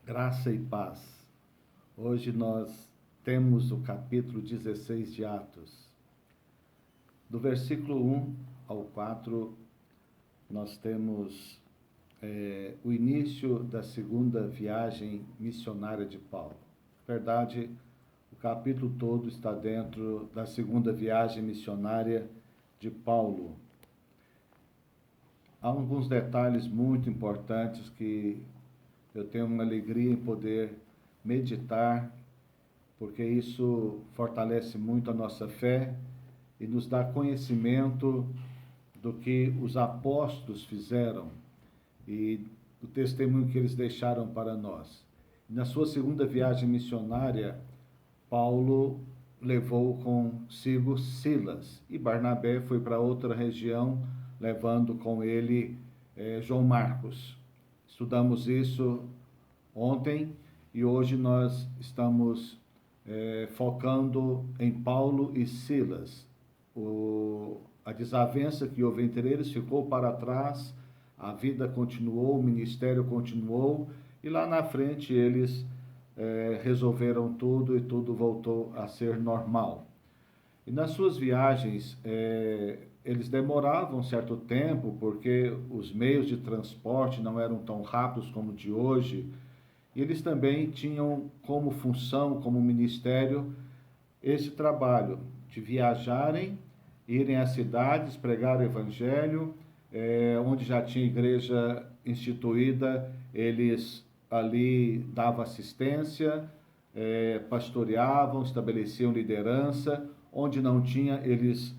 Graça e paz. Hoje nós temos o capítulo 16 de Atos. Do versículo 1 ao 4, nós temos o início da segunda viagem missionária de Paulo. Na verdade, o capítulo todo está dentro da segunda viagem missionária de Paulo. Há alguns detalhes muito importantes que eu tenho uma alegria em poder meditar, porque isso fortalece muito a nossa fé e nos dá conhecimento do que os apóstolos fizeram e do testemunho que eles deixaram para nós. Na sua segunda viagem missionária, Paulo levou consigo Silas e Barnabé foi para outra região, levando com ele João Marcos. Estudamos isso ontem e hoje nós estamos focando em Paulo e Silas. A desavença que houve entre eles ficou para trás, a vida continuou, o ministério continuou e lá na frente eles resolveram tudo e tudo voltou a ser normal. E nas suas viagens, eles demoravam um certo tempo, porque os meios de transporte não eram tão rápidos como o de hoje. E eles também tinham como função, como ministério, esse trabalho de viajarem, irem às cidades, pregar o evangelho, onde já tinha igreja instituída, eles ali davam assistência, pastoreavam, estabeleciam liderança. Onde não tinha, eles,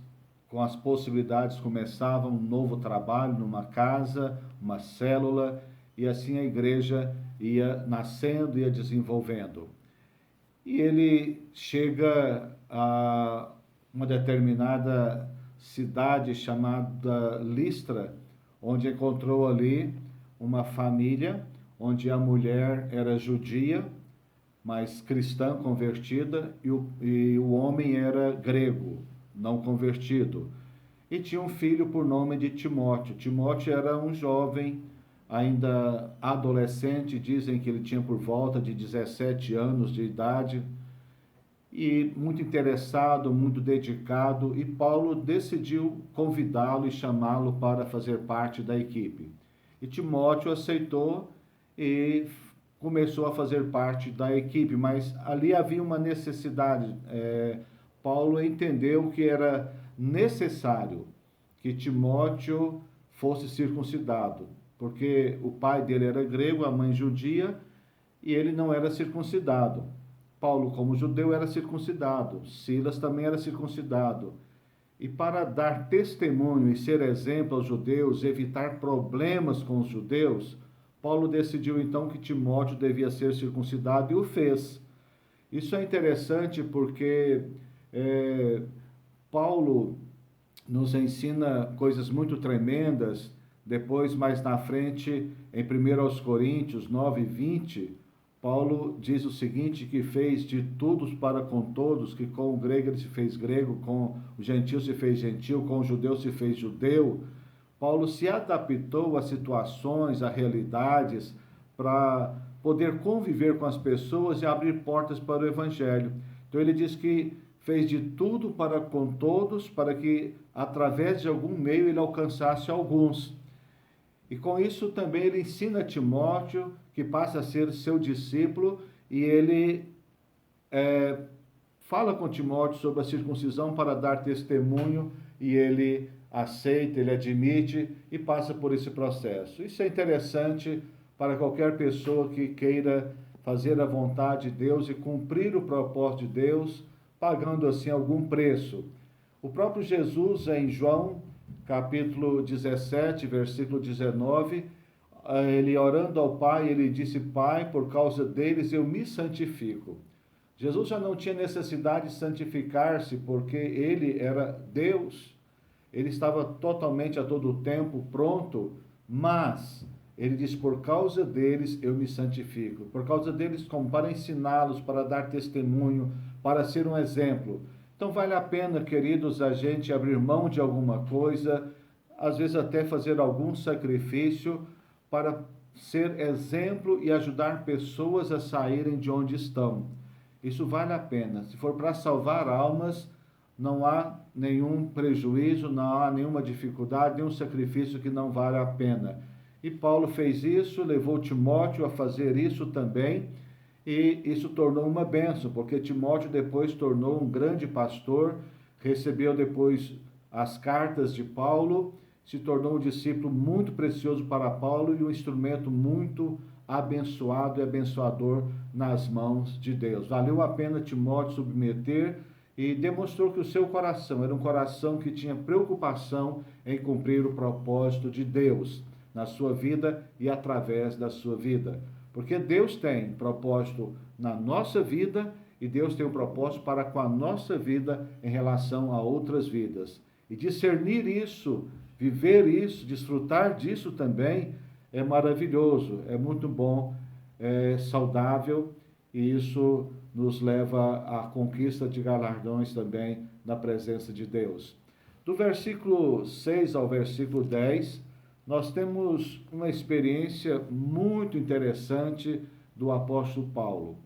com as possibilidades, começavam um novo trabalho numa casa, uma célula, e assim a igreja ia nascendo, ia desenvolvendo. E ele chega a uma determinada cidade chamada Listra, onde encontrou ali uma família, onde a mulher era judia, mas cristã convertida, e o homem era grego, não convertido. E tinha um filho por nome de Timóteo. Timóteo era um jovem, ainda adolescente, dizem que ele tinha por volta de 17 anos de idade, e muito interessado, muito dedicado, e Paulo decidiu convidá-lo e chamá-lo para fazer parte da equipe. E Timóteo aceitou e começou a fazer parte da equipe, mas ali havia uma necessidade. Paulo entendeu que era necessário que Timóteo fosse circuncidado, porque o pai dele era grego, a mãe judia, e ele não era circuncidado. Paulo, como judeu, era circuncidado, Silas também era circuncidado. E para dar testemunho e ser exemplo aos judeus, evitar problemas com os judeus, Paulo decidiu então que Timóteo devia ser circuncidado e o fez. Isso é interessante porque Paulo nos ensina coisas muito tremendas. Depois, mais na frente, em 1 Coríntios 9:20, Paulo diz o seguinte, que fez de todos para com todos, que com o grego ele se fez grego, com o gentil se fez gentil, com o judeu se fez judeu. Paulo se adaptou a situações, a realidades, para poder conviver com as pessoas e abrir portas para o evangelho. Então ele diz que fez de tudo para com todos, para que através de algum meio ele alcançasse alguns. E com isso também ele ensina a Timóteo, que passa a ser seu discípulo, e ele fala com Timóteo sobre a circuncisão para dar testemunho, e ele aceita, ele admite e passa por esse processo. Isso é interessante para qualquer pessoa que queira fazer a vontade de Deus e cumprir o propósito de Deus, pagando assim algum preço. O próprio Jesus, em João, capítulo 17, versículo 19, ele orando ao Pai, ele disse: Pai, por causa deles eu me santifico. Jesus já não tinha necessidade de santificar-se, porque ele era Deus. Ele estava totalmente a todo tempo pronto, mas ele diz: por causa deles eu me santifico. Por causa deles, como para ensiná-los, para dar testemunho, para ser um exemplo. Então vale a pena, queridos, a gente abrir mão de alguma coisa, às vezes até fazer algum sacrifício para ser exemplo e ajudar pessoas a saírem de onde estão. Isso vale a pena. Se for para salvar almas, não há nenhum prejuízo, não há nenhuma dificuldade, nenhum sacrifício que não vale a pena. E Paulo fez isso, levou Timóteo a fazer isso também, e isso tornou uma bênção, porque Timóteo depois tornou um grande pastor, recebeu depois as cartas de Paulo, se tornou um discípulo muito precioso para Paulo e um instrumento muito abençoado e abençoador nas mãos de Deus. Valeu a pena Timóteo submeter e demonstrou que o seu coração era um coração que tinha preocupação em cumprir o propósito de Deus na sua vida e através da sua vida. Porque Deus tem propósito na nossa vida e Deus tem um propósito para com a nossa vida em relação a outras vidas. E discernir isso, viver isso, desfrutar disso também é maravilhoso, é muito bom, é saudável e isso nos leva à conquista de galardões também na presença de Deus. Do versículo 6 ao versículo 10, nós temos uma experiência muito interessante do apóstolo Paulo.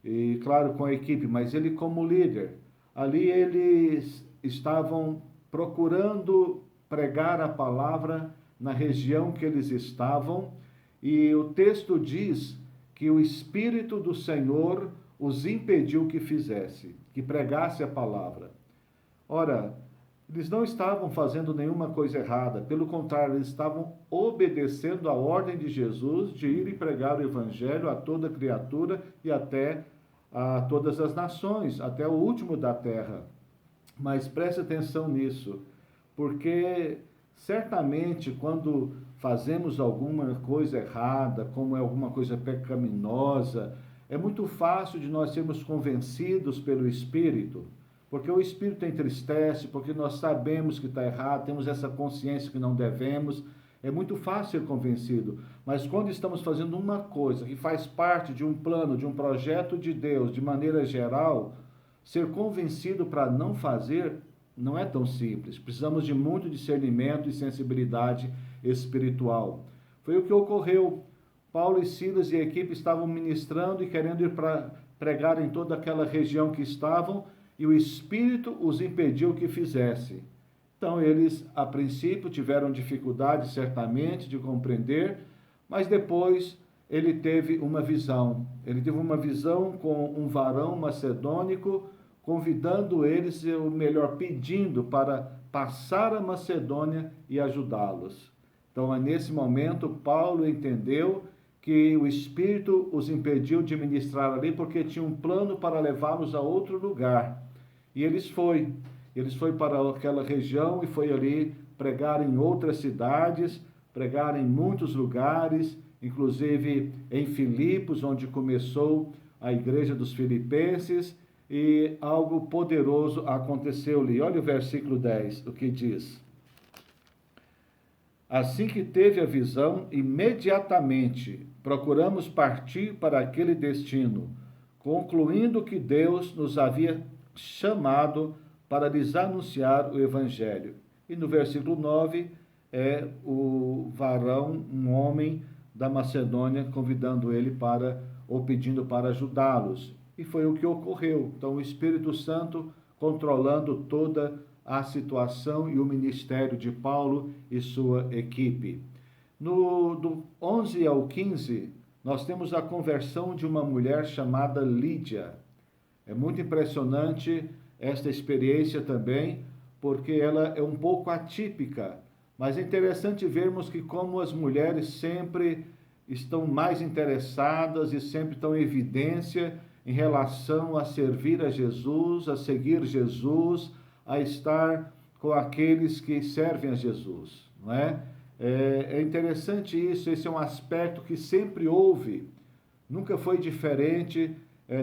E claro, com a equipe, mas ele como líder. Ali eles estavam procurando pregar a palavra na região que eles estavam, e o texto diz que o Espírito do Senhor os impediu que fizesse, que pregasse a palavra. Ora, eles não estavam fazendo nenhuma coisa errada, pelo contrário, eles estavam obedecendo a ordem de Jesus de ir e pregar o Evangelho a toda criatura e até a todas as nações, até o último da terra. Mas preste atenção nisso, porque certamente quando fazemos alguma coisa errada, como é alguma coisa pecaminosa, é muito fácil de nós sermos convencidos pelo Espírito, porque o Espírito entristece, porque nós sabemos que está errado, temos essa consciência que não devemos, é muito fácil ser convencido. Mas quando estamos fazendo uma coisa que faz parte de um plano, de um projeto de Deus, de maneira geral, ser convencido para não fazer não é tão simples. Precisamos de muito discernimento e sensibilidade espiritual. Foi o que ocorreu. Paulo e Silas e a equipe estavam ministrando e querendo ir para pregar em toda aquela região que estavam, e o Espírito os impediu que fizesse. Então eles, a princípio, tiveram dificuldade, certamente, de compreender, mas depois ele teve uma visão. Ele teve uma visão com um varão macedônico, convidando eles, ou melhor, pedindo para passar a Macedônia e ajudá-los. Então, é nesse momento, Paulo entendeu que o Espírito os impediu de ministrar ali, porque tinha um plano para levá-los a outro lugar. E eles foram para aquela região e foi ali pregar em outras cidades, pregar em muitos lugares, inclusive em Filipos, onde começou a igreja dos filipenses, e algo poderoso aconteceu-lhe. Olha o versículo 10, o que diz. Assim que teve a visão, imediatamente procuramos partir para aquele destino, concluindo que Deus nos havia chamado para lhes anunciar o Evangelho. E no versículo 9, é o varão, um homem da Macedônia, convidando ele para, ou pedindo para ajudá-los. E foi o que ocorreu. Então, o Espírito Santo controlando toda a situação e o ministério de Paulo e sua equipe. Do 11 ao 15, nós temos a conversão de uma mulher chamada Lídia. É muito impressionante esta experiência também, porque ela é um pouco atípica, mas é interessante vermos que como as mulheres sempre estão mais interessadas e sempre estão em evidência em relação a servir a Jesus, a seguir Jesus, a estar com aqueles que servem a Jesus, não é? É interessante isso, esse é um aspecto que sempre houve, nunca foi diferente,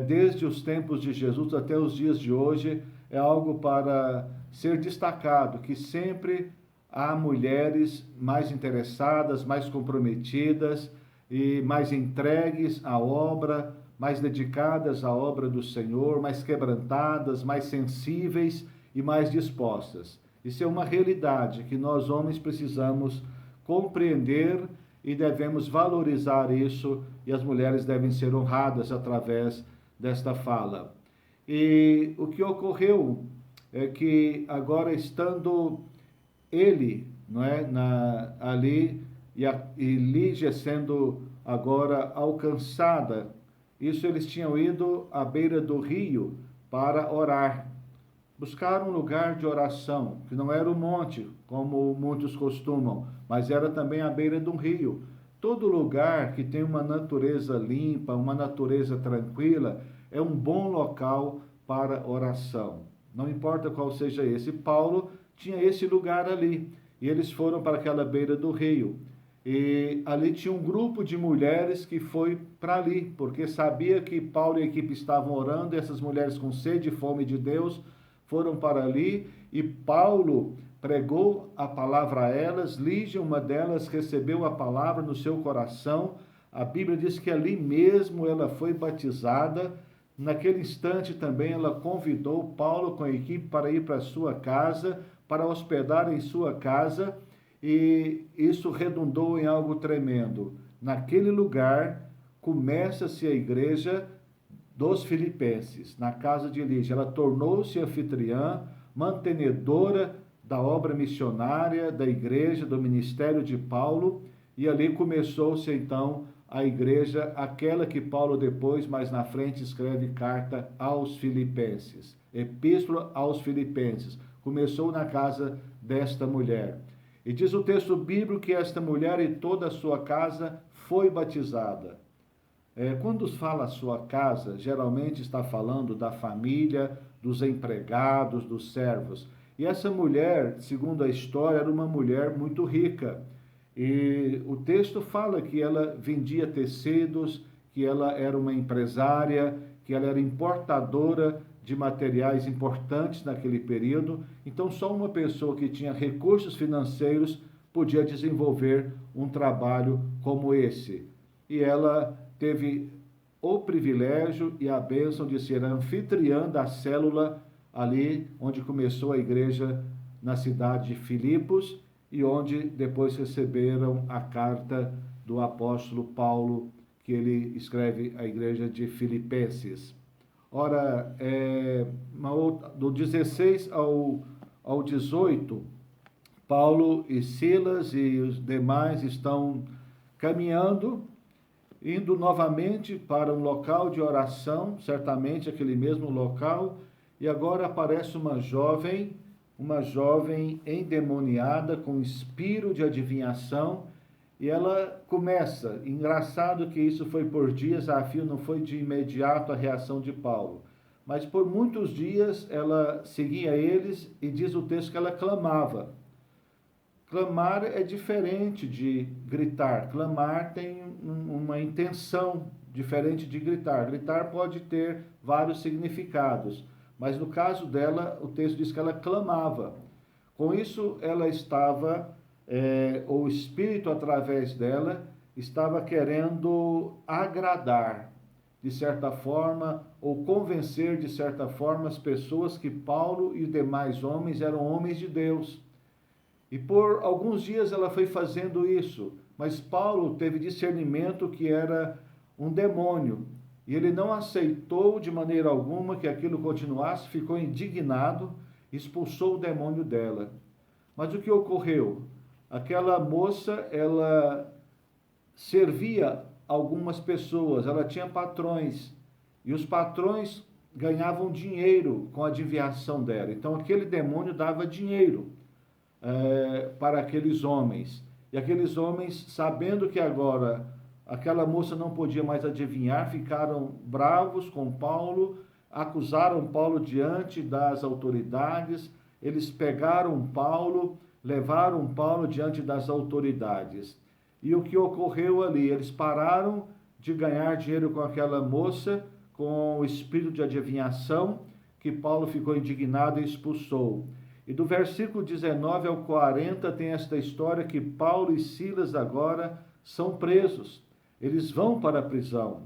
desde os tempos de Jesus até os dias de hoje, é algo para ser destacado, que sempre há mulheres mais interessadas, mais comprometidas e mais entregues à obra, mais dedicadas à obra do Senhor, mais quebrantadas, mais sensíveis e mais dispostas. Isso é uma realidade que nós homens precisamos compreender e devemos valorizar isso, e as mulheres devem ser honradas através desta fala. E o que ocorreu é que agora estando ele, não é, ali, e Lígia sendo agora alcançada, isso eles tinham ido à beira do rio para orar, buscar um lugar de oração, que não era o monte, como muitos costumam, mas era também à beira de um rio. Todo lugar que tem uma natureza limpa, uma natureza tranquila, é um bom local para oração. Não importa qual seja esse. Paulo tinha esse lugar ali, e eles foram para aquela beira do rio. E ali tinha um grupo de mulheres que foi para ali, porque sabia que Paulo e a equipe estavam orando, e essas mulheres com sede e fome de Deus foram para ali, e Paulo pregou a palavra a elas. Lígia, uma delas, recebeu a palavra no seu coração. A Bíblia diz que ali mesmo ela foi batizada. Naquele instante também ela convidou Paulo com a equipe para ir para a sua casa, para hospedar em sua casa, e isso redundou em algo tremendo. Naquele lugar começa-se a igreja dos filipenses, na casa de Lígia. Ela tornou-se anfitriã, mantenedora da obra missionária, da igreja, do ministério de Paulo, e ali começou-se então a igreja, aquela que Paulo depois, mais na frente, escreve carta aos filipenses, epístola aos filipenses. Começou na casa desta mulher. E diz o texto bíblico que esta mulher e toda a sua casa foi batizada. Quando fala a sua casa, geralmente está falando da família, dos empregados, dos servos. E essa mulher, segundo a história, era uma mulher muito rica. E o texto fala que ela vendia tecidos, que ela era uma empresária, que ela era importadora de materiais importantes naquele período. Então, só uma pessoa que tinha recursos financeiros podia desenvolver um trabalho como esse. E ela teve o privilégio e a bênção de ser anfitriã da célula ali onde começou a igreja na cidade de Filipos, e onde depois receberam a carta do apóstolo Paulo, que ele escreve à igreja de Filipenses. Ora, do 16 ao 18, Paulo e Silas e os demais estão caminhando, indo novamente para um local de oração, certamente aquele mesmo local, e agora aparece uma jovem endemoniada com espírito de adivinhação, e ela começa. Engraçado que isso foi por dias, a fio, não foi de imediato a reação de Paulo, mas por muitos dias ela seguia eles, e diz o texto que ela clamava. Clamar é diferente de gritar. Clamar tem uma intenção diferente de gritar. Gritar pode ter vários significados, mas no caso dela, o texto diz que ela clamava. Com isso, ela estava, o Espírito através dela, estava querendo agradar, de certa forma, ou convencer, de certa forma, as pessoas que Paulo e os demais homens eram homens de Deus. E por alguns dias ela foi fazendo isso, mas Paulo teve discernimento que era um demônio, e ele não aceitou de maneira alguma que aquilo continuasse, ficou indignado, expulsou o demônio dela. Mas o que ocorreu? Aquela moça, ela servia algumas pessoas, ela tinha patrões, e os patrões ganhavam dinheiro com a adivinhação dela. Então aquele demônio dava dinheiro para aqueles homens. E aqueles homens, sabendo que agora aquela moça não podia mais adivinhar, ficaram bravos com Paulo, acusaram Paulo diante das autoridades. Eles pegaram Paulo, levaram Paulo diante das autoridades. E o que ocorreu ali? Eles pararam de ganhar dinheiro com aquela moça, com o espírito de adivinhação, que Paulo ficou indignado e expulsou. E do versículo 19 ao 40 tem esta história que Paulo e Silas agora são presos. Eles vão para a prisão.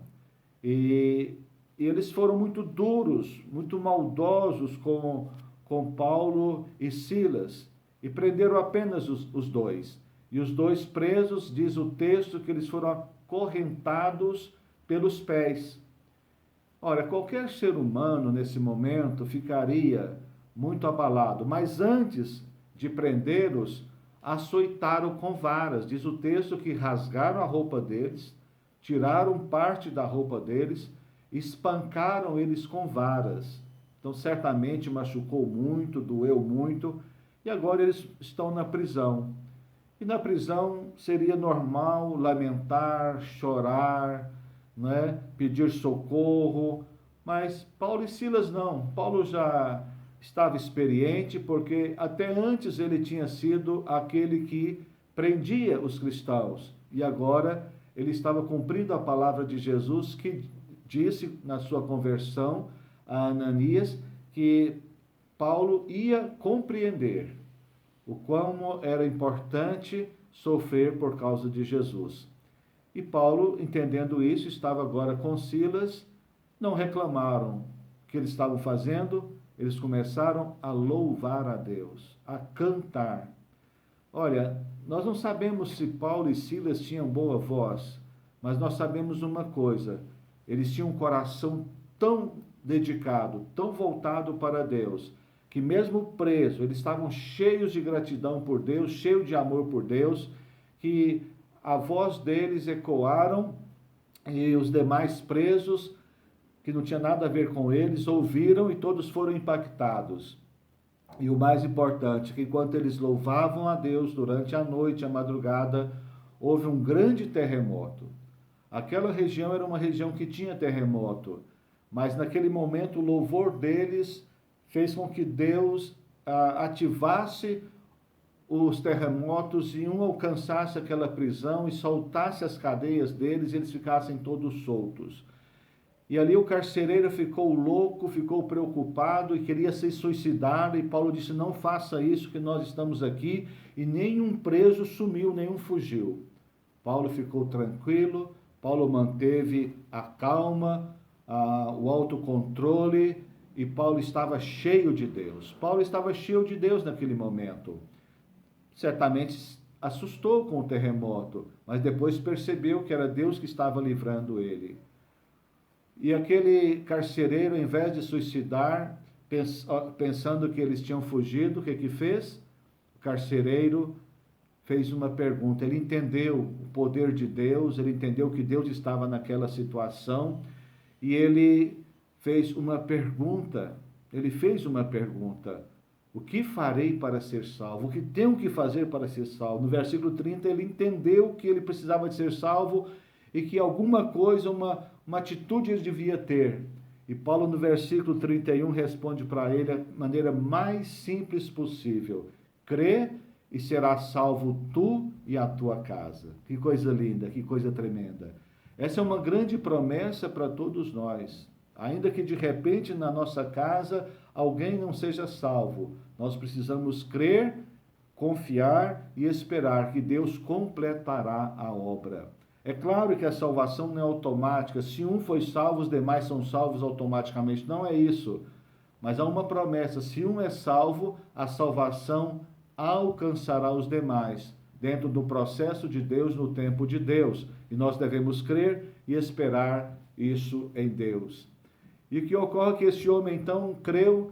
E eles foram muito duros, muito maldosos com Paulo e Silas. E prenderam apenas os dois. E os dois presos, diz o texto, que eles foram acorrentados pelos pés. Ora, qualquer ser humano nesse momento ficaria muito abalado, mas antes de prendê-los, açoitaram com varas. Diz o texto que rasgaram a roupa deles, tiraram parte da roupa deles, espancaram eles com varas. Então, certamente machucou muito, doeu muito, e agora eles estão na prisão. E na prisão seria normal lamentar, chorar, né? Pedir socorro, mas Paulo e Silas não. Paulo já estava experiente, porque até antes ele tinha sido aquele que prendia os cristãos, e agora ele estava cumprindo a palavra de Jesus, que disse na sua conversão a Ananias que Paulo ia compreender o quão era importante sofrer por causa de Jesus. E Paulo, entendendo isso, estava agora com Silas. Não reclamaram o que eles estavam fazendo, eles começaram a louvar a Deus, a cantar. Olha, nós não sabemos se Paulo e Silas tinham boa voz, mas nós sabemos uma coisa: eles tinham um coração tão dedicado, tão voltado para Deus, que mesmo preso, eles estavam cheios de gratidão por Deus, cheios de amor por Deus, que a voz deles ecoaram, e os demais presos, que não tinha nada a ver com eles, ouviram, e todos foram impactados. E o mais importante, que enquanto eles louvavam a Deus durante a noite, a madrugada, houve um grande terremoto. Aquela região era uma região que tinha terremoto, mas naquele momento o louvor deles fez com que Deus ativasse os terremotos e alcançasse aquela prisão e soltasse as cadeias deles, e eles ficassem todos soltos. E ali o carcereiro ficou louco, ficou preocupado e queria se suicidar, e Paulo disse: não faça isso, que nós estamos aqui, e nenhum preso sumiu, nenhum fugiu. Paulo ficou tranquilo, Paulo manteve a calma, o autocontrole, e Paulo estava cheio de Deus. Paulo estava cheio de Deus naquele momento. Certamente assustou com o terremoto, mas depois percebeu que era Deus que estava livrando ele. E aquele carcereiro, ao invés de suicidar, pensando que eles tinham fugido, o que fez? O carcereiro fez uma pergunta. Ele entendeu o poder de Deus, ele entendeu que Deus estava naquela situação, e ele fez uma pergunta. O que farei para ser salvo? O que tenho que fazer para ser salvo? No versículo 30, ele entendeu que ele precisava de ser salvo e que alguma coisa, uma atitude ele devia ter. E Paulo, no versículo 31, responde para ele da maneira mais simples possível: crê e serás salvo tu e a tua casa. Que coisa linda, que coisa tremenda. Essa é uma grande promessa para todos nós. Ainda que de repente na nossa casa alguém não seja salvo, nós precisamos crer, confiar e esperar que Deus completará a obra. É claro que a salvação não é automática. Se um foi salvo, os demais são salvos automaticamente. Não é isso. Mas há uma promessa: se um é salvo, a salvação alcançará os demais, dentro do processo de Deus, no tempo de Deus. E nós devemos crer e esperar isso em Deus. E o que ocorre é que esse homem então creu,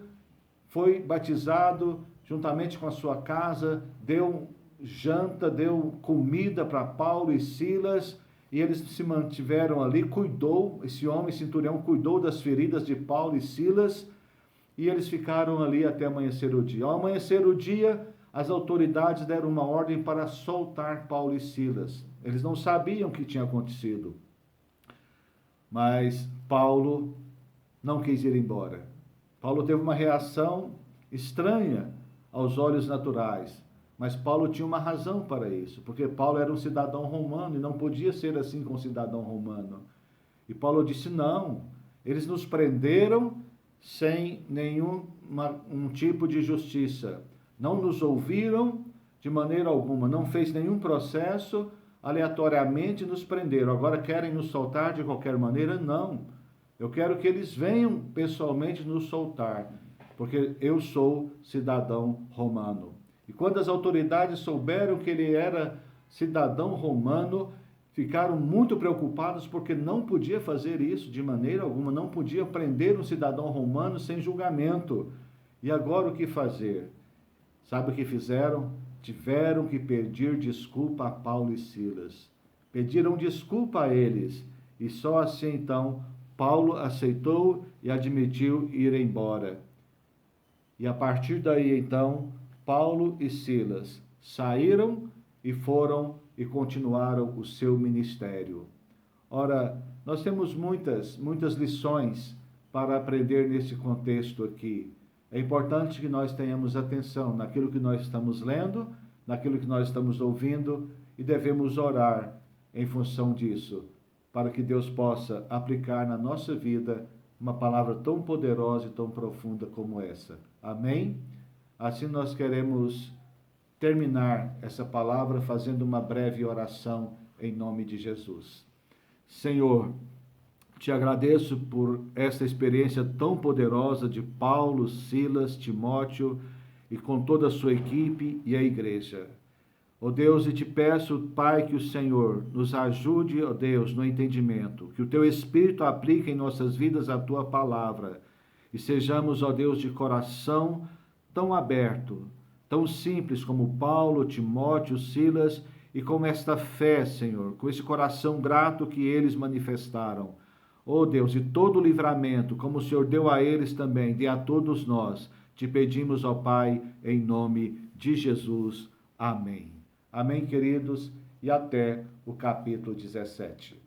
foi batizado juntamente com a sua casa, deu janta, deu comida para Paulo e Silas, e eles se mantiveram ali, esse homem centurião cuidou das feridas de Paulo e Silas, e eles ficaram ali até amanhecer o dia. Ao amanhecer o dia, as autoridades deram uma ordem para soltar Paulo e Silas. Eles não sabiam o que tinha acontecido, mas Paulo não quis ir embora. Paulo teve uma reação estranha aos olhos naturais, mas Paulo tinha uma razão para isso, porque Paulo era um cidadão romano e não podia ser assim com um cidadão romano. E Paulo disse: não, eles nos prenderam sem nenhum tipo de justiça, não nos ouviram de maneira alguma, não fez nenhum processo, aleatoriamente nos prenderam, agora querem nos soltar de qualquer maneira? Não. Eu quero que eles venham pessoalmente nos soltar, porque eu sou cidadão romano. E quando as autoridades souberam que ele era cidadão romano, ficaram muito preocupados porque não podia fazer isso de maneira alguma, não podia prender um cidadão romano sem julgamento. E agora o que fazer? Sabe o que fizeram? Tiveram que pedir desculpa a Paulo e Silas. Pediram desculpa a eles. E só assim então Paulo aceitou e admitiu ir embora. E a partir daí então Paulo e Silas saíram e foram e continuaram o seu ministério. Ora, nós temos muitas lições para aprender nesse contexto aqui. É importante que nós tenhamos atenção naquilo que nós estamos lendo, naquilo que nós estamos ouvindo e devemos orar em função disso, para que Deus possa aplicar na nossa vida uma palavra tão poderosa e tão profunda como essa. Amém? Assim nós queremos terminar essa palavra fazendo uma breve oração em nome de Jesus. Senhor, te agradeço por esta experiência tão poderosa de Paulo, Silas, Timóteo e com toda a sua equipe e a igreja. Ó Deus, e te peço, Pai, que o Senhor nos ajude, ó Deus, no entendimento, que o teu Espírito aplique em nossas vidas a tua palavra e sejamos, ó Deus, de coração tão aberto, tão simples como Paulo, Timóteo, Silas e com esta fé, Senhor, com esse coração grato que eles manifestaram. Ó Deus, e todo o livramento, como o Senhor deu a eles também, dê a todos nós. Te pedimos, ó Pai, em nome de Jesus. Amém. Amém, queridos, e até o capítulo 17.